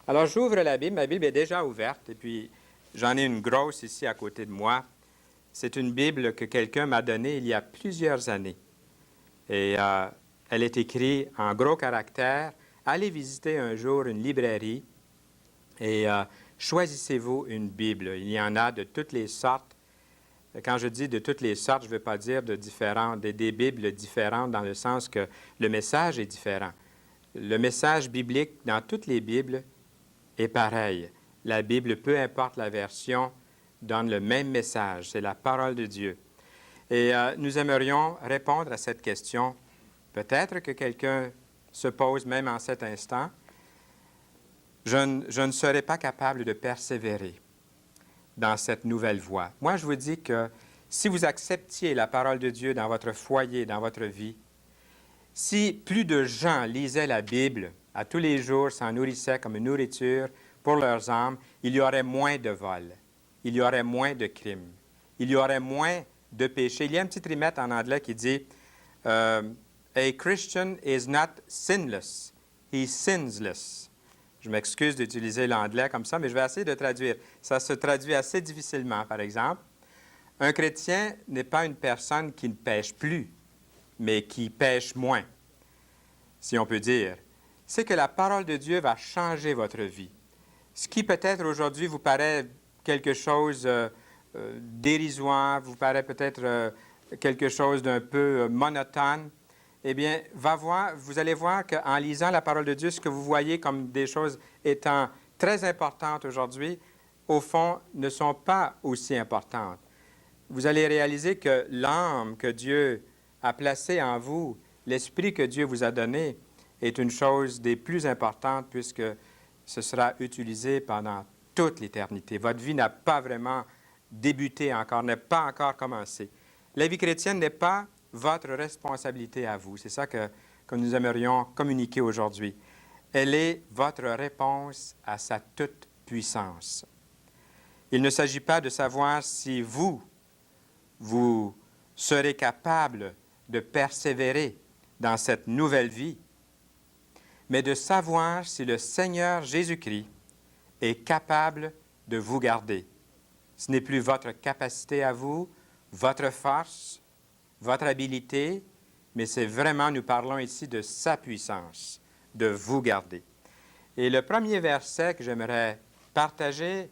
Alors, j'ouvre la Bible. Ma Bible est déjà ouverte. Et puis, j'en ai une grosse ici à côté de moi. C'est une Bible que quelqu'un m'a donnée il y a plusieurs années. Et elle est écrite en gros caractères. Allez visiter un jour une librairie et choisissez-vous une Bible. Il y en a de toutes les sortes. Quand je dis de toutes les sortes, je ne veux pas dire des Bibles différentes dans le sens que le message est différent. Le message biblique dans toutes les Bibles est pareil. La Bible, peu importe la version, donne le même message. C'est la parole de Dieu. Et nous aimerions répondre à cette question. Peut-être que quelqu'un se pose même en cet instant. Je ne serai pas capable de persévérer dans cette nouvelle voie. Moi, je vous dis que si vous acceptiez la parole de Dieu dans votre foyer, dans votre vie, si plus de gens lisaient la Bible à tous les jours, s'en nourrissaient comme une nourriture pour leurs âmes, il y aurait moins de vols, il y aurait moins de crimes, il y aurait moins de péchés. Il y a une petite rimette en anglais qui dit A Christian is not sinless, he's sinless. Je m'excuse d'utiliser l'anglais comme ça, mais je vais essayer de traduire. Ça se traduit assez difficilement, par exemple. Un chrétien n'est pas une personne qui ne pêche plus, mais qui pêche moins, si on peut dire. C'est que la parole de Dieu va changer votre vie. Ce qui peut-être aujourd'hui vous paraît quelque chose dérisoire, vous paraît peut-être quelque chose d'un peu monotone, eh bien, vous allez voir qu'en lisant la parole de Dieu, ce que vous voyez comme des choses étant très importantes aujourd'hui, au fond, ne sont pas aussi importantes. Vous allez réaliser que l'âme que Dieu a placée en vous, l'esprit que Dieu vous a donné, est une chose des plus importantes puisque ce sera utilisé pendant toute l'éternité. Votre vie n'a pas vraiment débuté encore, n'est pas encore commencé. La vie chrétienne n'est pas votre responsabilité à vous. C'est ça que nous aimerions communiquer aujourd'hui. Elle est votre réponse à sa toute-puissance. Il ne s'agit pas de savoir si vous serez capable de persévérer dans cette nouvelle vie, mais de savoir si le Seigneur Jésus-Christ est capable de vous garder. Ce n'est plus votre capacité à vous, votre force, votre habileté, mais c'est vraiment, nous parlons ici de sa puissance, de vous garder. Et le premier verset que j'aimerais partager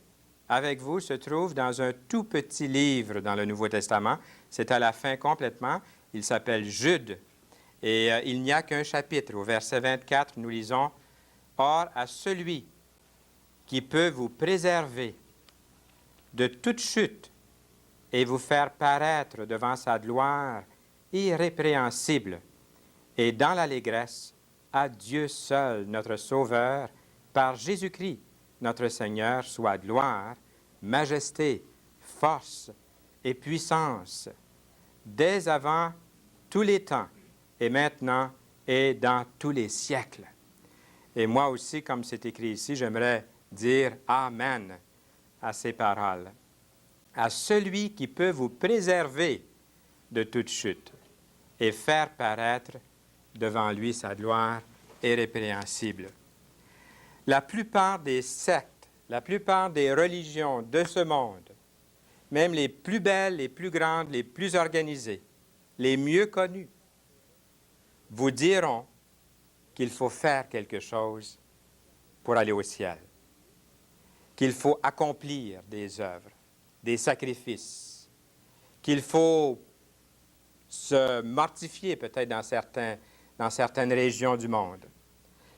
avec vous se trouve dans un tout petit livre dans le Nouveau Testament. C'est à la fin complètement. Il s'appelle Jude. Et il n'y a qu'un chapitre. Au verset 24, nous lisons « Or, à celui qui peut vous préserver de toute chute et vous faire paraître devant sa gloire irrépréhensible et dans l'allégresse, à Dieu seul, notre Sauveur, par Jésus-Christ, notre Seigneur, soit gloire, majesté, force et puissance, dès avant tous les temps, et maintenant et dans tous les siècles. » Et moi aussi, comme c'est écrit ici, j'aimerais dire « Amen » à ces paroles. À celui qui peut vous préserver de toute chute et faire paraître devant lui sa gloire irrépréhensible. La plupart des sectes, la plupart des religions de ce monde, même les plus belles, les plus grandes, les plus organisées, les mieux connues, vous diront qu'il faut faire quelque chose pour aller au ciel, qu'il faut accomplir des œuvres, des sacrifices, qu'il faut se mortifier peut-être dans certaines régions du monde.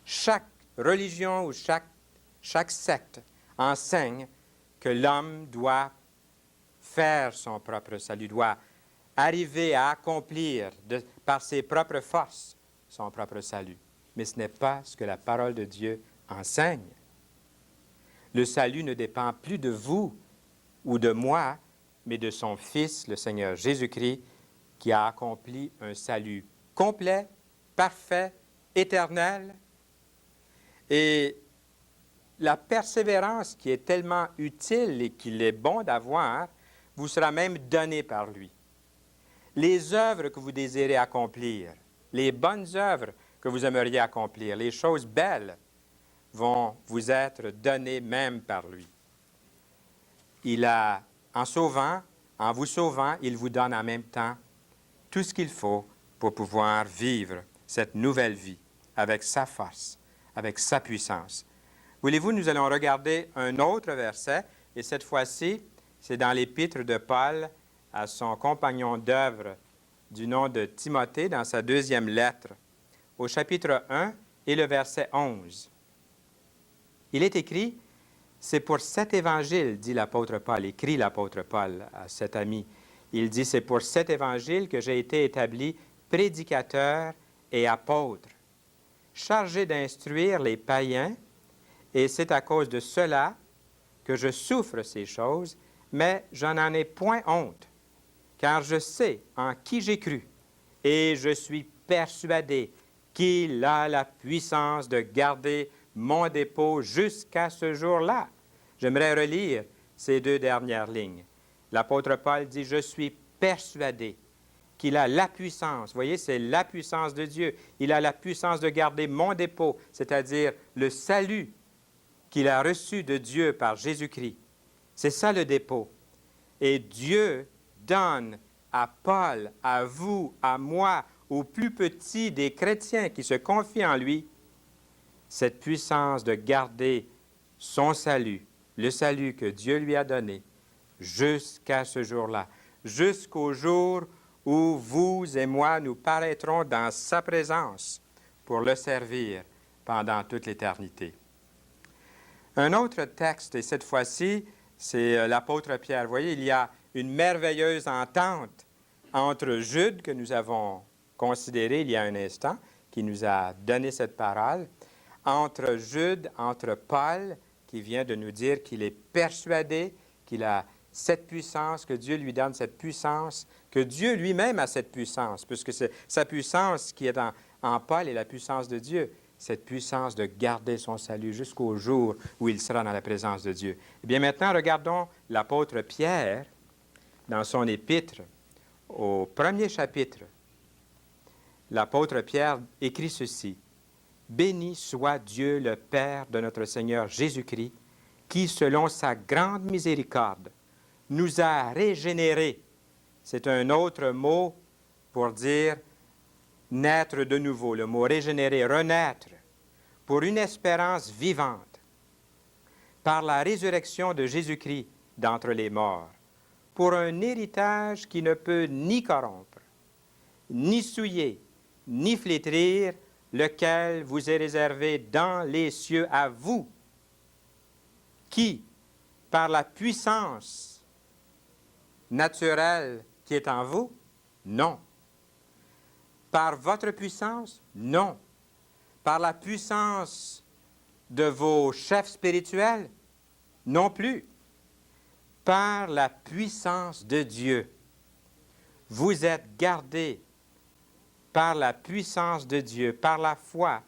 Chaque religion ou chaque secte enseigne que l'homme doit faire son propre salut, doit arriver à accomplir par ses propres forces son propre salut. Mais ce n'est pas ce que la parole de Dieu enseigne. Le salut ne dépend plus de vous ou de moi, mais de son Fils, le Seigneur Jésus-Christ, qui a accompli un salut complet, parfait, éternel. Et la persévérance qui est tellement utile et qu'il est bon d'avoir, vous sera même donnée par lui. Les œuvres que vous désirez accomplir, les bonnes œuvres que vous aimeriez accomplir, les choses belles, vont vous être donnés même par lui. En vous sauvant, il vous donne en même temps tout ce qu'il faut pour pouvoir vivre cette nouvelle vie avec sa force, avec sa puissance. Voulez-vous, nous allons regarder un autre verset, et cette fois-ci, c'est dans l'épître de Paul à son compagnon d'œuvre du nom de Timothée, dans sa deuxième lettre, au chapitre 1 et le verset 11. Il est écrit, « C'est pour cet évangile, dit l'apôtre Paul, écrit l'apôtre Paul à cet ami, il dit, « C'est pour cet évangile que j'ai été établi prédicateur et apôtre, chargé d'instruire les païens, et c'est à cause de cela que je souffre ces choses, mais je n'en ai point honte, car je sais en qui j'ai cru, et je suis persuadé qu'il a la puissance de garder mon dépôt jusqu'à ce jour-là. » J'aimerais relire ces deux dernières lignes. L'apôtre Paul dit, « Je suis persuadé qu'il a la puissance. » Vous voyez, c'est la puissance de Dieu. Il a la puissance de garder mon dépôt, c'est-à-dire le salut qu'il a reçu de Dieu par Jésus-Christ. C'est ça le dépôt. Et Dieu donne à Paul, à vous, à moi, aux plus petits des chrétiens qui se confient en lui, cette puissance de garder son salut, le salut que Dieu lui a donné, jusqu'à ce jour-là, jusqu'au jour où vous et moi nous paraîtrons dans sa présence pour le servir pendant toute l'éternité. Un autre texte, et cette fois-ci, c'est l'apôtre Pierre. Vous voyez, il y a une merveilleuse entente entre Jude, que nous avons considéré il y a un instant, qui nous a donné cette parole, entre Jude, entre Paul, qui vient de nous dire qu'il est persuadé qu'il a cette puissance, que Dieu lui donne cette puissance, que Dieu lui-même a cette puissance, puisque c'est sa puissance qui est en Paul et la puissance de Dieu, cette puissance de garder son salut jusqu'au jour où il sera dans la présence de Dieu. Eh bien, maintenant, regardons l'apôtre Pierre dans son épître, au premier chapitre. L'apôtre Pierre écrit ceci, « Béni soit Dieu le Père de notre Seigneur Jésus-Christ, qui, selon sa grande miséricorde, nous a régénérés. » C'est un autre mot pour dire naître de nouveau, le mot régénérer, renaître, pour une espérance vivante, par la résurrection de Jésus-Christ d'entre les morts, pour un héritage qui ne peut ni corrompre, ni souiller, ni flétrir, lequel vous est réservé dans les cieux à vous, qui, par la puissance naturelle qui est en vous, non. Par votre puissance, non. Par la puissance de vos chefs spirituels, non plus. Par la puissance de Dieu, vous êtes gardés par la puissance de Dieu, par la foi,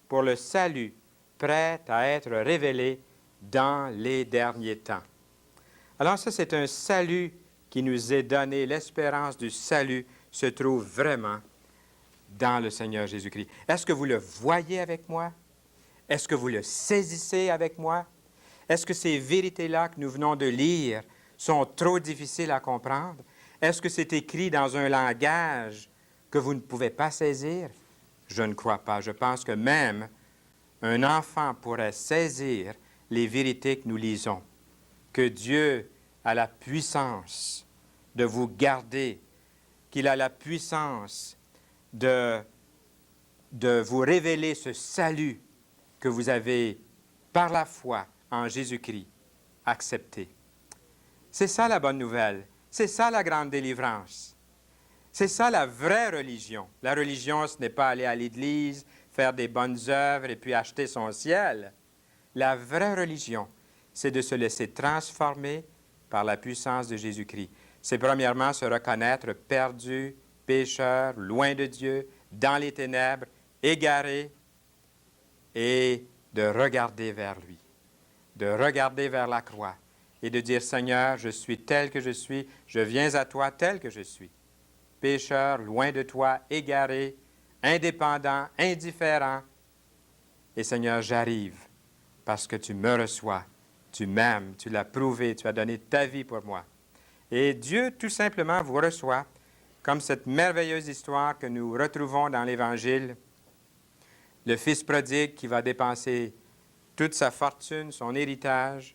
pour le salut, prêt à être révélé dans les derniers temps. Alors ça, c'est un salut qui nous est donné. L'espérance du salut se trouve vraiment dans le Seigneur Jésus-Christ. Est-ce que vous le voyez avec moi? Est-ce que vous le saisissez avec moi? Est-ce que ces vérités-là que nous venons de lire sont trop difficiles à comprendre? Est-ce que c'est écrit dans un langage que vous ne pouvez pas saisir? Je ne crois pas. Je pense que même un enfant pourrait saisir les vérités que nous lisons, que Dieu a la puissance de vous garder, qu'il a la puissance de vous révéler ce salut que vous avez, par la foi en Jésus-Christ, accepté. C'est ça la bonne nouvelle. C'est ça la grande délivrance. C'est ça la vraie religion. La religion, ce n'est pas aller à l'Église, faire des bonnes œuvres et puis acheter son ciel. La vraie religion, c'est de se laisser transformer par la puissance de Jésus-Christ. C'est premièrement se reconnaître perdu, pécheur, loin de Dieu, dans les ténèbres, égaré, et de regarder vers lui, de regarder vers la croix et de dire, Seigneur, je suis tel que je suis, je viens à toi tel que je suis. Pécheur, loin de toi, égaré, indépendant, indifférent. Et Seigneur, j'arrive parce que tu me reçois, tu m'aimes, tu l'as prouvé, tu as donné ta vie pour moi. Et Dieu, tout simplement, vous reçoit, comme cette merveilleuse histoire que nous retrouvons dans l'Évangile. Le fils prodigue qui va dépenser toute sa fortune, son héritage,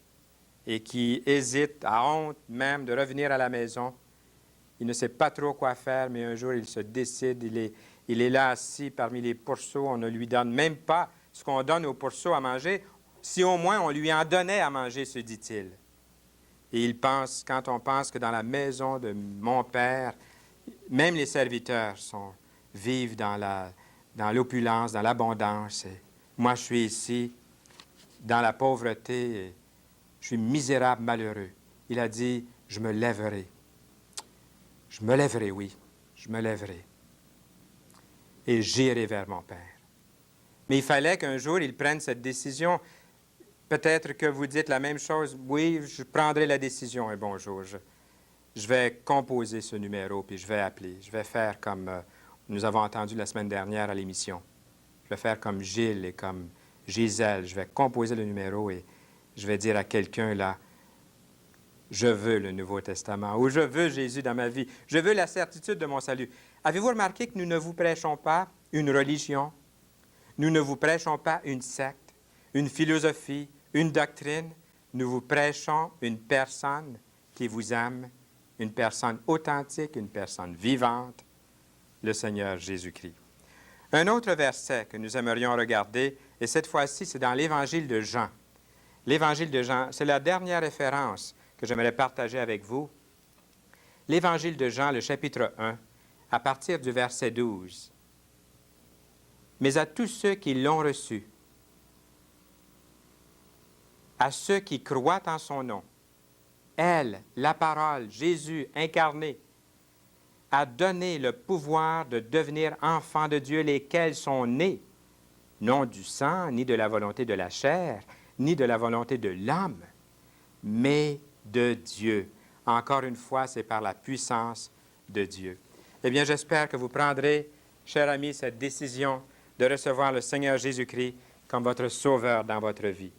et qui hésite, à honte même, de revenir à la maison. Il ne sait pas trop quoi faire, mais un jour, il se décide. Il est là assis parmi les pourceaux. On ne lui donne même pas ce qu'on donne aux pourceaux à manger. Si au moins on lui en donnait à manger, se dit-il. Et il pense, quand on pense que dans la maison de mon Père, même les serviteurs vivent dans l'opulence, dans l'abondance. Et moi, je suis ici, dans la pauvreté, et je suis misérable, malheureux. Il a dit, je me lèverai. Je me lèverai, oui, je me lèverai. Et j'irai vers mon Père. Mais il fallait qu'un jour, il prenne cette décision. Peut-être que vous dites la même chose. Oui, je prendrai la décision un bon jour. Je vais composer ce numéro, puis je vais appeler. Je vais faire comme nous avons entendu la semaine dernière à l'émission. Je vais faire comme Gilles et comme Gisèle. Je vais composer le numéro et je vais dire à quelqu'un là, je veux le Nouveau Testament ou je veux Jésus dans ma vie. Je veux la certitude de mon salut. Avez-vous remarqué que nous ne vous prêchons pas une religion? Nous ne vous prêchons pas une secte, une philosophie, une doctrine. Nous vous prêchons une personne qui vous aime, une personne authentique, une personne vivante, le Seigneur Jésus-Christ. Un autre verset que nous aimerions regarder, et cette fois-ci, c'est dans l'Évangile de Jean. L'Évangile de Jean, c'est la dernière référence que j'aimerais partager avec vous. L'Évangile de Jean, le chapitre 1, à partir du verset 12. Mais à tous ceux qui l'ont reçu, à ceux qui croient en son nom, elle, la parole, Jésus incarné, a donné le pouvoir de devenir enfants de Dieu, lesquels sont nés, non du sang, ni de la volonté de la chair, ni de la volonté de l'homme, mais de Dieu. Encore une fois, c'est par la puissance de Dieu. Eh bien, j'espère que vous prendrez, chers amis, cette décision de recevoir le Seigneur Jésus-Christ comme votre Sauveur dans votre vie.